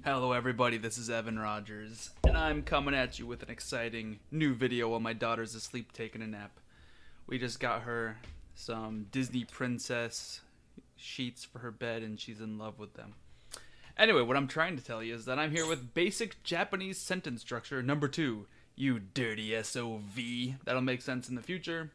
Hello everybody, this is Evan Rogers, and I'm coming at you with an exciting new video while my daughter's asleep taking a nap. We just got her some Disney princess sheets for her bed and she's in love with them. Anyway, what I'm trying to tell you is that I'm here with basic Japanese sentence structure number 2. You dirty SOV. That'll make sense in the future.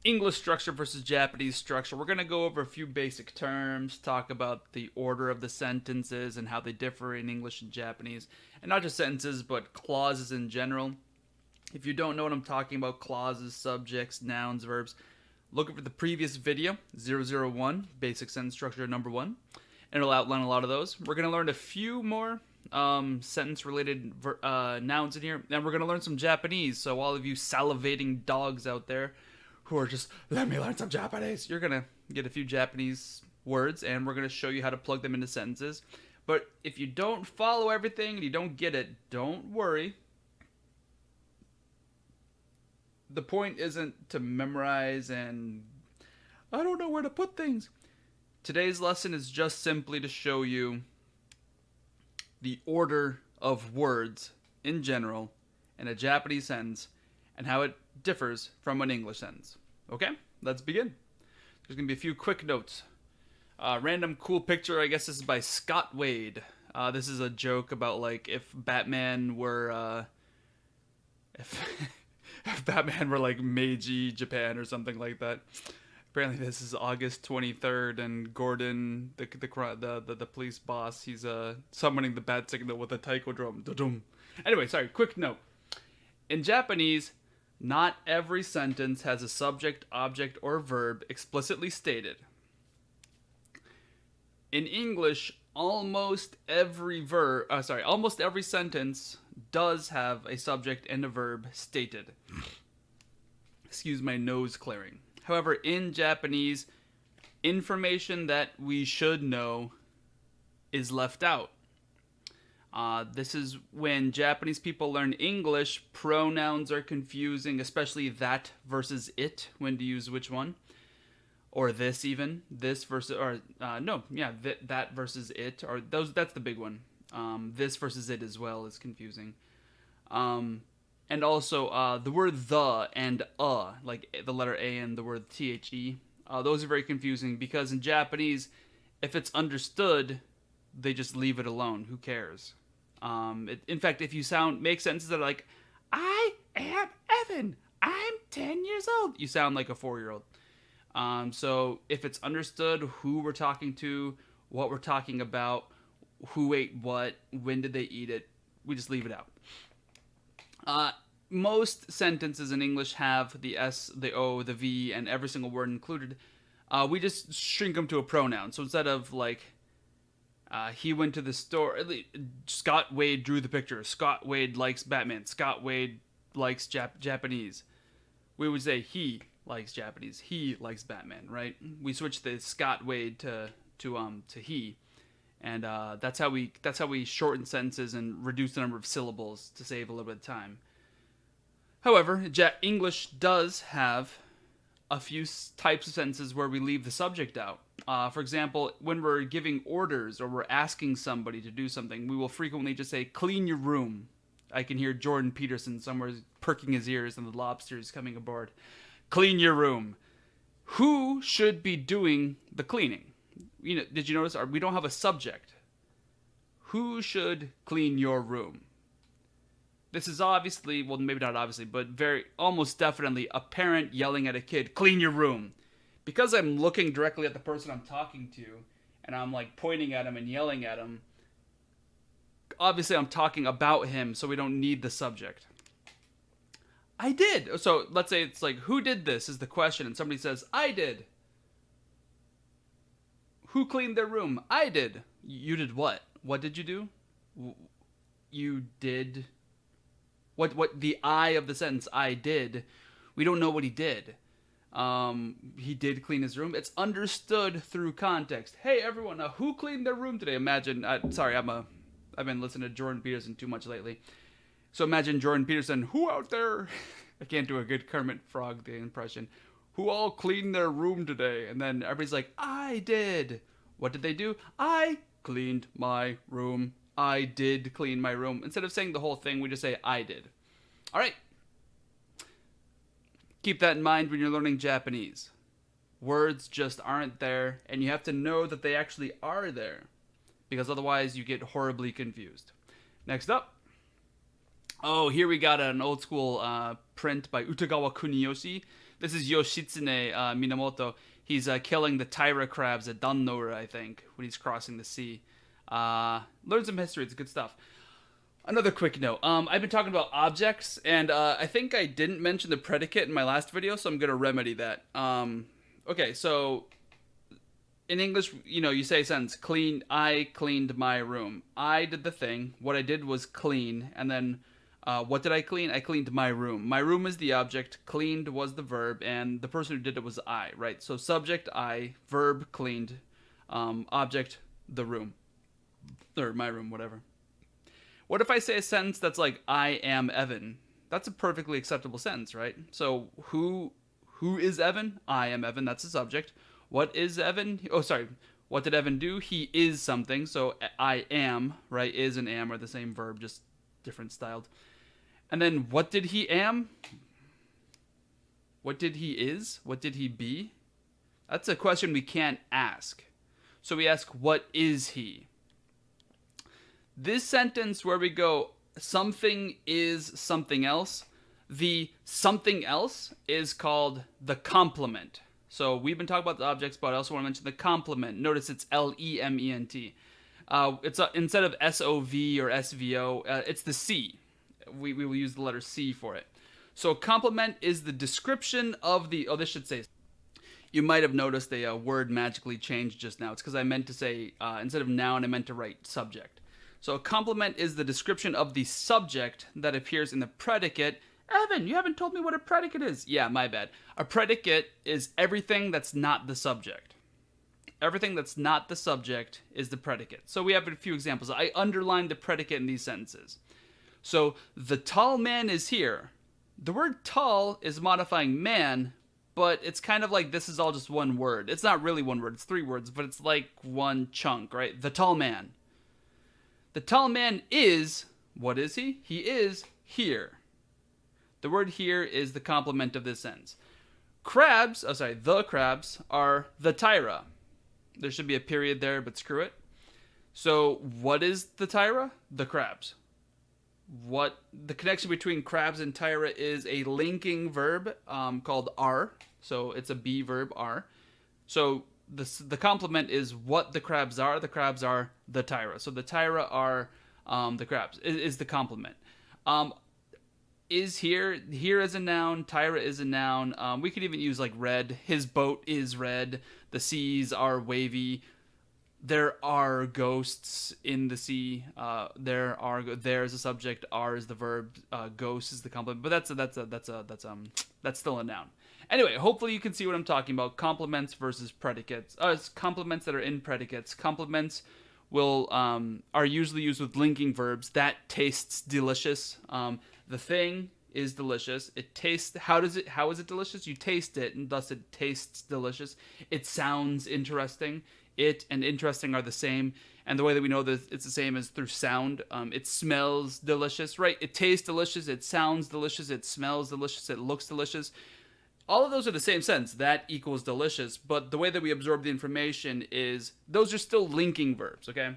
English structure versus Japanese structure. We're going to go over a few basic terms, talk about the order of the sentences and how they differ in English and Japanese. And not just sentences, but clauses in general. If you don't know what I'm talking about, clauses, subjects, nouns, verbs, look over the previous video, 001, basic sentence structure number 1. And it'll outline a lot of those. We're going to learn a few more sentence-related nouns in here. And we're going to learn some Japanese. So all of you salivating dogs out there who are just, let me learn some Japanese, you're going to get a few Japanese words, and we're going to show you how to plug them into sentences. But if you don't follow everything and you don't get it, don't worry. The point isn't to memorize and I don't know where to put things. Today's lesson is just simply to show you the order of words in general in a Japanese sentence and how it differs from an English sentence. Okay, let's begin. There's going to be a few quick notes. Random cool picture, I guess this is by Scott Wade. This is a joke about like if Batman were if Batman were like Meiji Japan or something like that. Apparently this is August 23rd and Gordon, the police boss, he's summoning the bat signal with a taiko drum. Da-dum. Anyway, sorry, quick note. In Japanese, not every sentence has a subject, object, or verb explicitly stated. In English, almost every sentence does have a subject and a verb stated. Excuse my nose clearing. However, in Japanese, information that we should know is left out. This is when Japanese people learn English, pronouns are confusing, especially that versus it, when to use which one. Or this even. This versus, that versus it. Or that's the big one. This versus it as well is confusing. And also, the word the and like the letter A and the word the, those are very confusing because in Japanese, if it's understood, they just leave it alone. Who cares? In fact, if you make sentences that are like, I am Evan, I'm 10 years old, you sound like a 4-year-old. So if it's understood who we're talking to, what we're talking about, who ate what, when did they eat it, we just leave it out. Most sentences in English have the S, the O, the V, and every single word included. We just shrink them to a pronoun. So instead of like, he went to the store. Scott Wade drew the picture. Scott Wade likes Batman. Scott Wade likes Japanese. We would say he likes Japanese. He likes Batman, right? We switch the Scott Wade to he, and that's how we shorten sentences and reduce the number of syllables to save a little bit of time. However, English does have a few types of sentences where we leave the subject out. For example, when we're giving orders or we're asking somebody to do something, we will frequently just say, clean your room. I can hear Jordan Peterson somewhere perking his ears and the lobsters coming aboard. Clean your room. Who should be doing the cleaning? Did you notice we don't have a subject? Who should clean your room? This is obviously, well, maybe not obviously, but almost definitely a parent yelling at a kid, clean your room. Because I'm looking directly at the person I'm talking to, and I'm like pointing at him and yelling at him, obviously I'm talking about him, so we don't need the subject. I did. So let's say it's like, who did this is the question, and somebody says, I did. Who cleaned their room? I did. You did what? What did you do? You did... What the I of the sentence, I did, we don't know what he did. He did clean his room. It's understood through context. Hey everyone, who cleaned their room today? Imagine, I've been listening to Jordan Peterson too much lately. So imagine Jordan Peterson, who out there, I can't do a good Kermit Frog impression, who all cleaned their room today? And then everybody's like, I did. What did they do? I cleaned my room. I did clean my room. Instead of saying the whole thing, we just say I did. All right. Keep that in mind when you're learning Japanese. Words just aren't there, and you have to know that they actually are there, because otherwise you get horribly confused. Next up. Oh, here we got an old school print by Utagawa Kuniyoshi. This is Yoshitsune Minamoto. He's killing the Taira crabs at Dannora, I think, when he's crossing the sea. Learn some history. It's good stuff. Another quick note. I've been talking about objects, and I think I didn't mention the predicate in my last video, so I'm going to remedy that. Okay, so in English, you say a sentence, I cleaned my room. I did the thing. What I did was clean, and then what did I clean? I cleaned my room. My room is the object, cleaned was the verb, and the person who did it was I, right? So subject, I, verb, cleaned, object, the room. Or my room, whatever. What if I say a sentence that's like, I am Evan? That's a perfectly acceptable sentence, right? So who is Evan? I am Evan, that's the subject. What is Evan? Oh, sorry. What did Evan do? He is something, so I am, right? Is and am are the same verb, just different styled. And then what did he am? What did he is? What did he be? That's a question we can't ask. So we ask, what is he? This sentence where we go, something is something else, the something else is called the complement. So we've been talking about the objects, but I also want to mention the complement. Notice it's Lement. It's instead of SOV or SVO, it's the C. We will use the letter C for it. So complement is the description of the... Oh, this should say... You might have noticed a word magically changed just now. It's because I meant to say, instead of noun, I meant to write subject. So a complement is the description of the subject that appears in the predicate. Evan, you haven't told me what a predicate is. Yeah, my bad. A predicate is everything that's not the subject. Everything that's not the subject is the predicate. So we have a few examples. I underlined the predicate in these sentences. So the tall man is here. The word tall is modifying man, but it's kind of like this is all just one word. It's not really one word. It's three words, but it's like one chunk, right? The tall man. The tall man is, what is he? He is here. The word here is the complement of this sentence. The crabs are the Taira. There should be a period there, but screw it. So what is the Taira? The crabs. What the connection between crabs and Taira is a linking verb called are. So it's a be verb, are. So the complement is what the crabs are. The crabs are the Taira. So the Taira are the crabs, is the complement. Is here is a noun, Taira is a noun. We could even use like red. His boat is red. The seas are wavy. There are ghosts in the sea. There is a subject. Are is the verb. Ghost is the complement. But that's still a noun. Anyway, hopefully you can see what I'm talking about. Complements versus predicates. Complements that are in predicates. Complements are usually used with linking verbs. That tastes delicious. The thing is delicious. It tastes. How is it delicious? You taste it, and thus it tastes delicious. It sounds interesting. It and interesting are the same, and the way that we know that it's the same is through sound. It smells delicious, right? It tastes delicious. It sounds delicious. It smells delicious. It looks delicious. All of those are the same sentence. That equals delicious, but the way that we absorb the information is those are still linking verbs, okay?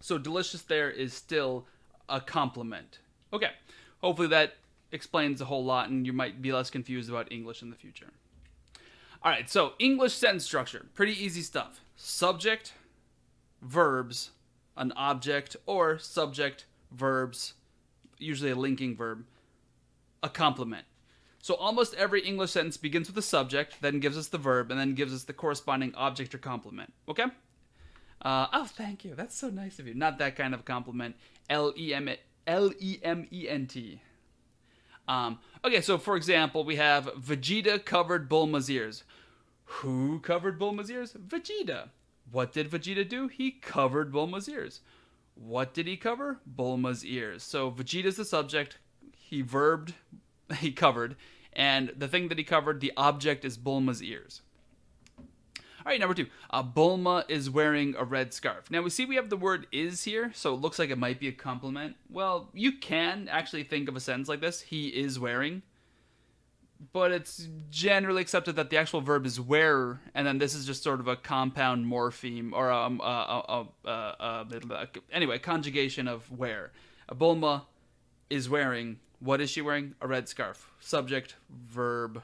So delicious there is still a complement. Okay, hopefully that explains a whole lot and you might be less confused about English in the future. All right, so English sentence structure, pretty easy stuff. Subject, verbs, an object, or subject, verbs, usually a linking verb, a complement. So almost every English sentence begins with a subject, then gives us the verb, and then gives us the corresponding object or complement. Okay? Oh, thank you. That's so nice of you. Not that kind of compliment. Lement. Okay, so for example, we have Vegeta covered Bulma's ears. Who covered Bulma's ears? Vegeta. What did Vegeta do? He covered Bulma's ears. What did he cover? Bulma's ears. So Vegeta's the subject. He covered. And the thing that he covered, the object is Bulma's ears. All All right, number 2. Bulma is wearing a red scarf. Now we see we have the word is here, so it looks like it might be a compliment. Well, you can actually think of a sentence like this. He is wearing. But it's generally accepted that the actual verb is wear, and then this is just sort of a compound morpheme, or anyway, conjugation of wear. Bulma is wearing, what is she wearing? A red scarf. Subject, verb,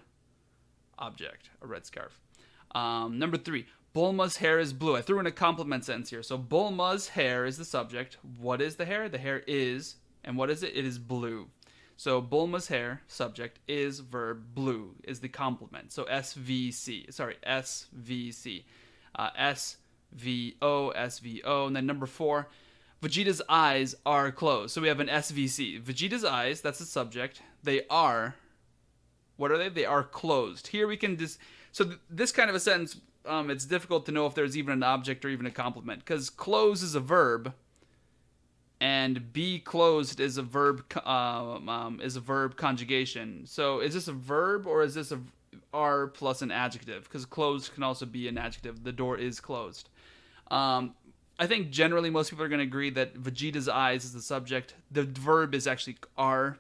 object, a red scarf. Number 3, Bulma's hair is blue. I threw in a compliment sentence here. So Bulma's hair is the subject. What is the hair? The hair is, and what is it? It is blue. So Bulma's hair, subject, is verb, blue is the complement. So SVC, SVO, SVO. And then number 4, Vegeta's eyes are closed. So we have an SVC. Vegeta's eyes, that's the subject. They are, what are they? They are closed. Here we can just, this kind of a sentence, it's difficult to know if there's even an object or even a complement, because close is a verb, and be closed is a verb conjugation. So is this a verb or is this a R plus an adjective? Because closed can also be an adjective. The door is closed. I think generally most people are going to agree that Vegeta's eyes is the subject. The verb is actually are,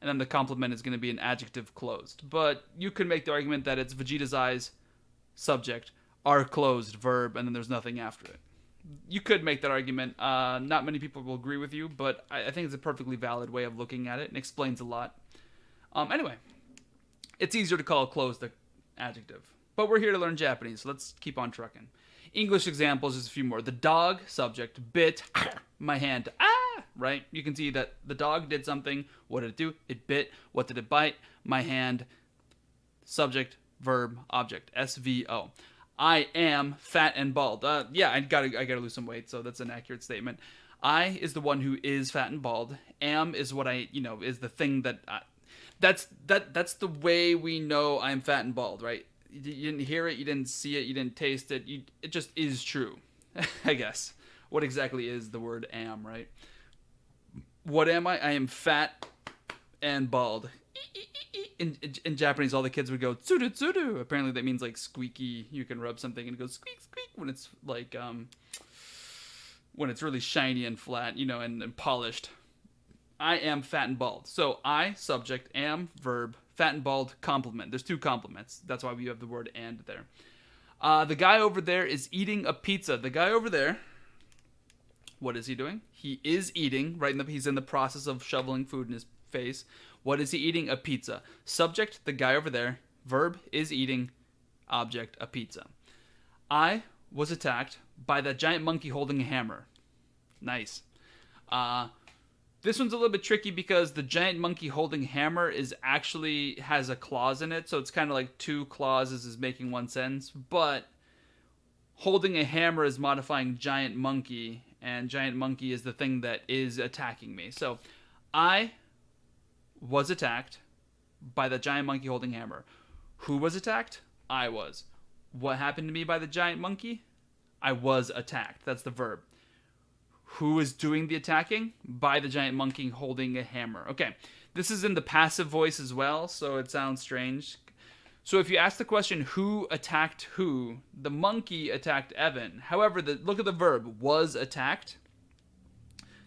and then the complement is going to be an adjective, closed. But you could make the argument that it's Vegeta's eyes, subject, are closed, verb, and then there's nothing after it. You could make that argument. Not many people will agree with you, but I think it's a perfectly valid way of looking at it and explains a lot. Anyway, it's easier to call closed the adjective. But we're here to learn Japanese, so let's keep on trucking. English examples, just a few more. The dog, subject, bit my hand. Right? You can see that the dog did something. What did it do? It bit. What did it bite? My hand. Subject, verb, object. SVO. I am fat and bald. Yeah, I gotta lose some weight, so that's an accurate statement. I is the one who is fat and bald. Am is what is the thing that that's the way we know I'm fat and bald, right? You didn't hear it, you didn't see it, you didn't taste it. It just is true, I guess. What exactly is the word am, right? What am I? I am fat and bald. In Japanese, all the kids would go tsuru tsuru. Apparently, that means like squeaky. You can rub something and it goes squeak squeak when it's like when it's really shiny and flat, and polished. I am fat and bald. So I, subject, am, verb, fat and bald, complement. There's 2 complements. That's why we have the word and there. The guy over there is eating a pizza. The guy over there, what is he doing? He is eating. He's in the process of shoveling food in his face. What is he eating? A pizza. Subject, the guy over there. Verb, is eating. Object, a pizza. I was attacked by that giant monkey holding a hammer. Nice. This one's a little bit tricky because the giant monkey holding hammer has a clause in it, so it's kind of like 2 clauses is making one sentence, but holding a hammer is modifying giant monkey, and giant monkey is the thing that is attacking me. So I was attacked by the giant monkey holding hammer. Who was attacked? I was. What happened to me by the giant monkey? I was attacked. That's the verb. Who is doing the attacking? By the giant monkey holding a hammer. Okay, this is in the passive voice as well, so it sounds strange. So if you ask the question, who attacked who, the monkey attacked Evan. However, look at the verb, was attacked.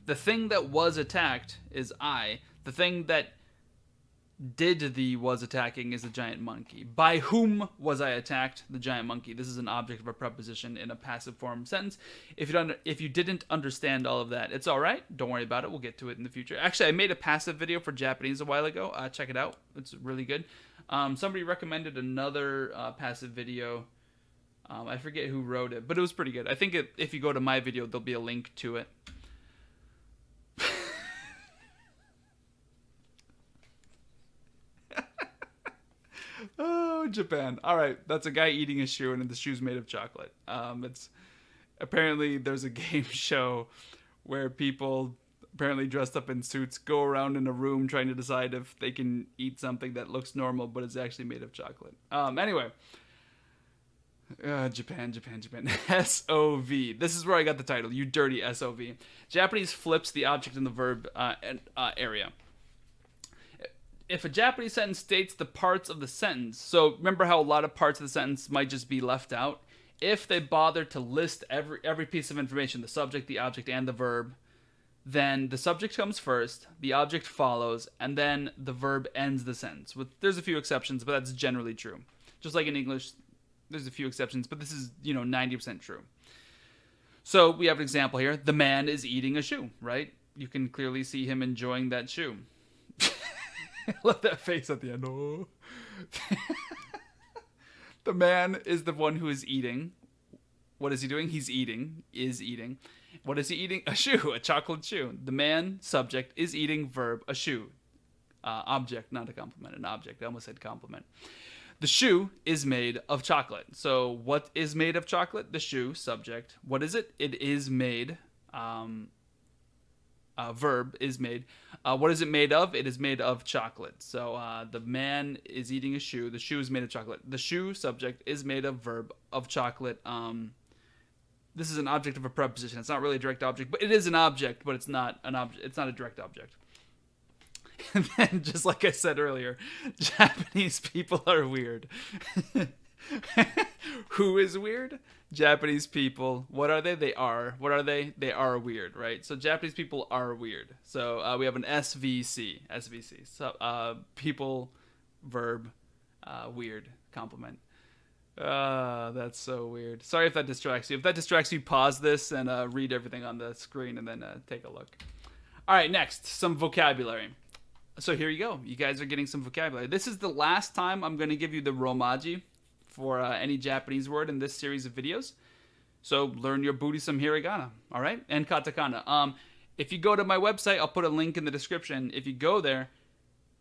The thing that was attacked is I. The thing that was attacking is the giant monkey. By whom was I attacked? The giant monkey. This is an object of a preposition in a passive form sentence. If you didn't understand all of that, it's all right. Don't worry about it. We'll get to it in the future. Actually, I made a passive video for Japanese a while ago. Check it out. It's really good. Somebody recommended another passive video. I forget who wrote it, but it was pretty good. I think if you go to my video, there'll be a link to it. Oh, Japan. All right, that's a guy eating a shoe, and the shoe's made of chocolate. It's apparently there's a game show where people apparently dressed up in suits go around in a room trying to decide if they can eat something that looks normal but is actually made of chocolate. Anyway, Japan. SOV. This is where I got the title. You dirty SOV. Japanese flips the object in the verb area. If a Japanese sentence states the parts of the sentence, so remember how a lot of parts of the sentence might just be left out? if they bother to list every piece of information, the subject, the object, and the verb, then the subject comes first, the object follows, and then the verb ends the sentence. There's a few exceptions, but that's generally true. Just like in English, there's a few exceptions, but this is, 90% true. So we have an example here. The man is eating a shoe, right? You can clearly see him enjoying that shoe. I love that face at the end. Oh. The man is the one who is eating. What is he doing? He's eating. Is eating. What is he eating? A shoe. A chocolate shoe. The man, subject, is eating, verb, a shoe. Object, not a complement. An object. I almost said complement. The shoe is made of chocolate. So what is made of chocolate? The shoe, subject. What is it? It is made. Verb is made. What is it made of? It is made of chocolate. So the man is eating a shoe. The shoe is made of chocolate. The shoe, subject, is made of, verb, of chocolate. This is an object of a preposition. It's not really a direct object, but it is an object, but it's not an object. It's not a direct object. And then, just like I said earlier, Japanese people are weird. Who is weird? Japanese people. What are they? They are. What are they? They are weird, right? So Japanese people are weird. So we have an SVC. SVC. So people, verb, weird, complement. That's so weird. Sorry if that distracts you. If that distracts you, pause this and read everything on the screen and then take a look. All right, next, some vocabulary. So here you go. You guys are getting some vocabulary. This is the last time I'm going to give you the romaji for any Japanese word in this series of videos. So learn your Buddhism hiragana, all right? And katakana. If you go to my website, I'll put a link in the description. If you go there,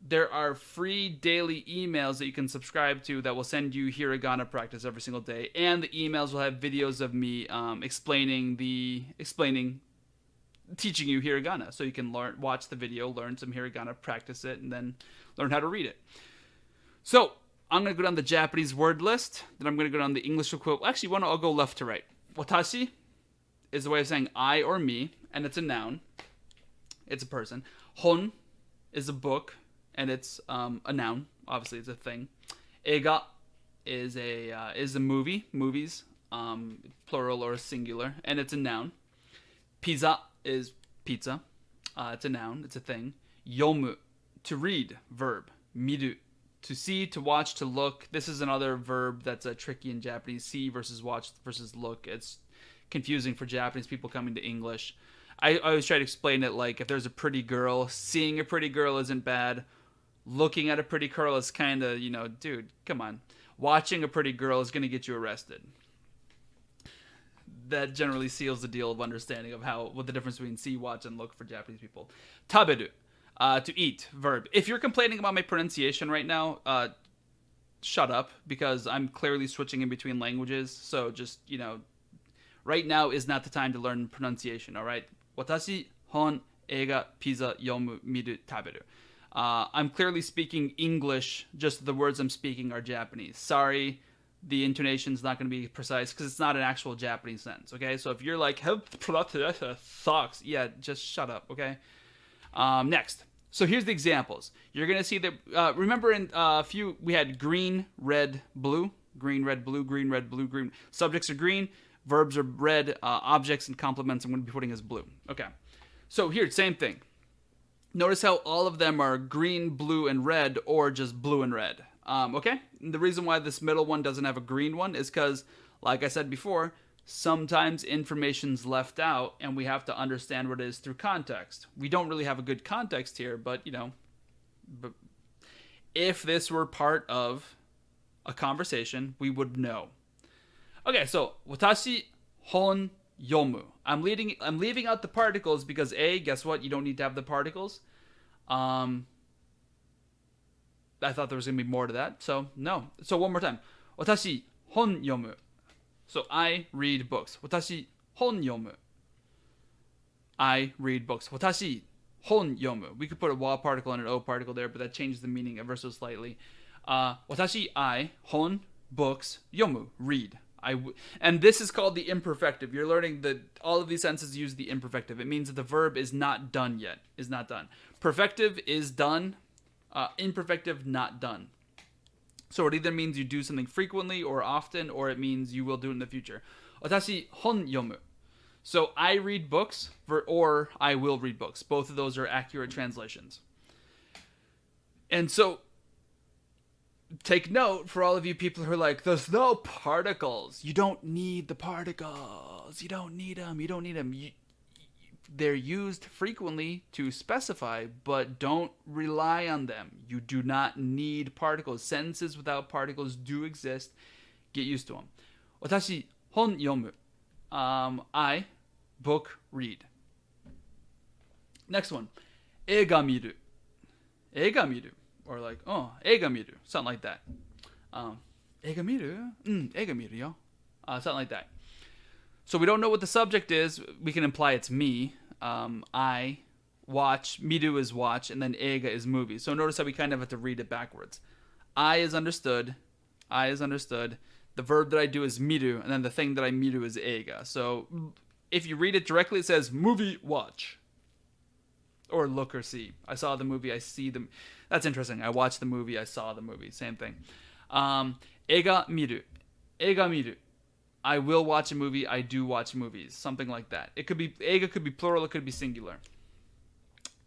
there are free daily emails that you can subscribe to that will send you hiragana practice every single day. And the emails will have videos of me teaching you hiragana. So you can watch the video, learn some hiragana, practice it, and then learn how to read it. So I'm going to go down the Japanese word list. Then I'm going to go down the English equivalent. Actually, I'll go left to right. Watashi is a way of saying I or me, and it's a noun. It's a person. Hon is a book, and it's a noun. Obviously, it's a thing. Eiga is a movie, movies, plural or singular, and it's a noun. Pizza is pizza. It's a noun. It's a thing. Yomu, to read, verb. Miru, to see, to watch, to look. This is another verb that's tricky in Japanese. See versus watch versus look. It's confusing for Japanese people coming to English. I always try to explain it like if there's a pretty girl, seeing a pretty girl isn't bad. Looking at a pretty girl is kind of, dude, come on. Watching a pretty girl is going to get you arrested. That generally seals the deal of understanding of what the difference between see, watch, and look for Japanese people. Taberu, to eat, verb. If you're complaining about my pronunciation right now, shut up, because I'm clearly switching in between languages. So just, right now is not the time to learn pronunciation, all right? Watashi, hon, eiga, pizza, yomu, miru, taberu. I'm clearly speaking English, just the words I'm speaking are Japanese. Sorry, the intonation's not going to be precise because it's not an actual Japanese sentence, okay? So if you're like, pronunciation sucks, yeah, just shut up, okay? Next. So here's the examples. You're going to see that, remember in a few, we had green, red, blue. Green, red, blue, green, red, blue, green. Subjects are green, verbs are red, objects and complements I'm going to be putting as blue. Okay. So here, same thing. Notice how all of them are green, blue, and red, or just blue and red. Okay? And the reason why this middle one doesn't have a green one is because, like I said before, sometimes information's left out, and we have to understand what it is through context. We don't really have a good context here, but, but if this were part of a conversation, we would know. Okay, so, watashi, hon, yomu. I'm leaving out the particles because guess what? You don't need to have the particles. I thought there was going to be more to that, so no. So one more time. Watashi hon yomu. So I read books. Watashi hon yomu. I read books. Watashi hon yomu. We could put a wa particle and an o particle there, but that changes the meaning ever so slightly. Watashi, I, hon, books, yomu, read. And this is called the imperfective. You're learning that all of these sentences use the imperfective. It means that the verb is not done yet. Is not done. Perfective is done. Imperfective, not done. So it either means you do something frequently or often, or it means you will do it in the future. 私、本読む. So I read books, or I will read books. Both of those are accurate translations. And so, take note for all of you people who are like, there's no particles. You don't need the particles. You don't need them. You don't need them. They're used frequently to specify, but don't rely on them. You do not need particles. Sentences without particles do exist. Get used to them. 私、本読む. I, book, read. Next one. 映画見る. 映画見る. Or like, oh, 映画見る. Something like that. 映画見る? 映画見るよ. Something like that. So we don't know what the subject is. We can imply it's me. I watch. Miru is watch. And then eiga is movie. So notice how we kind of have to read it backwards. I is understood. I is understood. The verb that I do is miru. And then the thing that I miru is eiga. So if you read it directly, it says movie watch. Or look or see. I saw the movie. I see them. That's interesting. I watched the movie. I saw the movie. Same thing. Eiga miru. Eiga miru. I will watch a movie. I do watch movies. Something like that. It could be eiga, could be plural, it could be singular.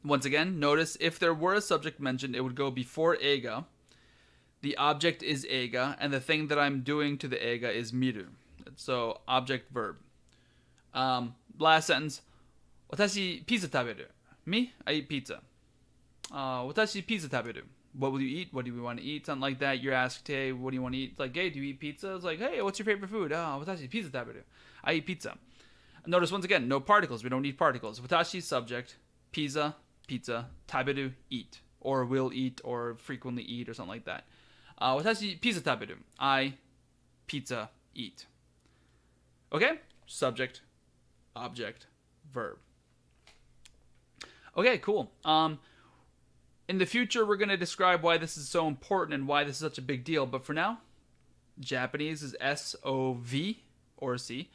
Once again, notice if there were a subject mentioned, it would go before eiga. The object is eiga, and the thing that I'm doing to the eiga is miru. So object verb. Last sentence. 私ピザ食べる. Me? I eat pizza. 私ピザ食べる. What will you eat? What do we want to eat? Something like that. You're asked, hey, what do you want to eat? It's like, hey, do you eat pizza? It's like, hey, what's your favorite food? Watashi pizza taberu. I eat pizza. Notice once again, no particles. We don't need particles. Watashi subject, pizza, pizza, taberu, eat. Or will eat, or frequently eat, or something like that. Watashi pizza taberu. I pizza eat. Okay? Subject, object, verb. Okay, cool. In the future, we're going to describe why this is so important and why this is such a big deal. But for now, Japanese is S-O-V or C.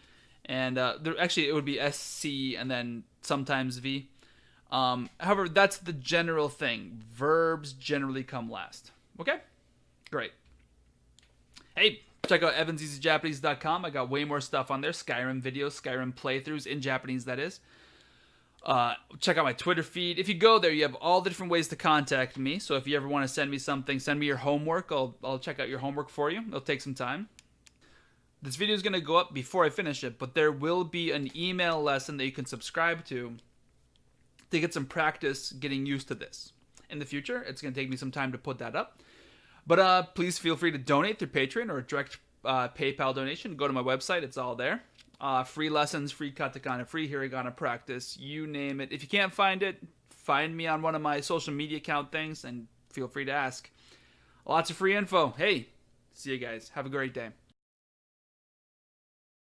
And actually, it would be S-C and then sometimes V. However, that's the general thing. Verbs generally come last. Okay? Great. Hey, check out evanseasyjapanese.com. I got way more stuff on there. Skyrim videos, Skyrim playthroughs in Japanese, that is. Check out my Twitter feed. If you go there, you have all the different ways to contact me. So if you ever want to send me something, send me your homework. I'll check out your homework for you. It'll take some time. This video is going to go up before I finish it, but there will be an email lesson that you can subscribe to get some practice getting used to this. In the future, it's going to take me some time to put that up. But please feel free to donate through Patreon or a direct PayPal donation. Go to my website. It's all there. Free lessons, free katakana, free hiragana practice, you name it. If you can't find it, find me on one of my social media account things and feel free to ask. Lots of free info. Hey, see you guys. Have a great day.